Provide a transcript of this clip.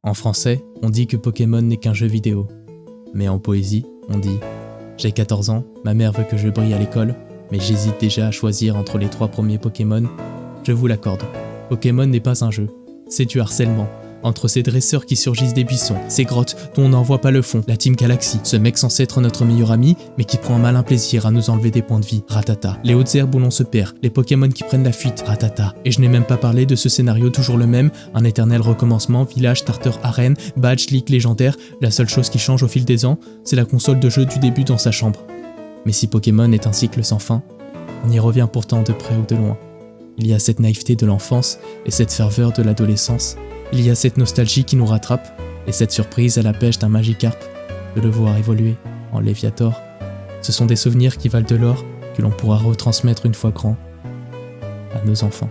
En français, on dit que Pokémon n'est qu'un jeu vidéo. Mais en poésie, on dit « J'ai 14 ans, ma mère veut que je brille à l'école, mais j'hésite déjà à choisir entre les 3 premiers Pokémon. Je vous l'accorde, Pokémon n'est pas un jeu, c'est du harcèlement. Entre ces dresseurs qui surgissent des buissons, ces grottes dont on n'en voit pas le fond, la Team Galaxy, ce mec censé être notre meilleur ami, mais qui prend un malin plaisir à nous enlever des points de vie, ratata. Les hautes herbes où l'on se perd, les Pokémon qui prennent la fuite, ratata. Et je n'ai même pas parlé de ce scénario toujours le même, un éternel recommencement, village, starter, arène, badge, league légendaire, la seule chose qui change au fil des ans, c'est la console de jeu du début dans sa chambre. Mais si Pokémon est un cycle sans fin, on y revient pourtant de près ou de loin. Il y a cette naïveté de l'enfance et cette ferveur de l'adolescence. Il y a cette nostalgie qui nous rattrape et cette surprise à la pêche d'un Magikarp de le voir évoluer en Léviator. Ce sont des souvenirs qui valent de l'or que l'on pourra retransmettre une fois grand à nos enfants.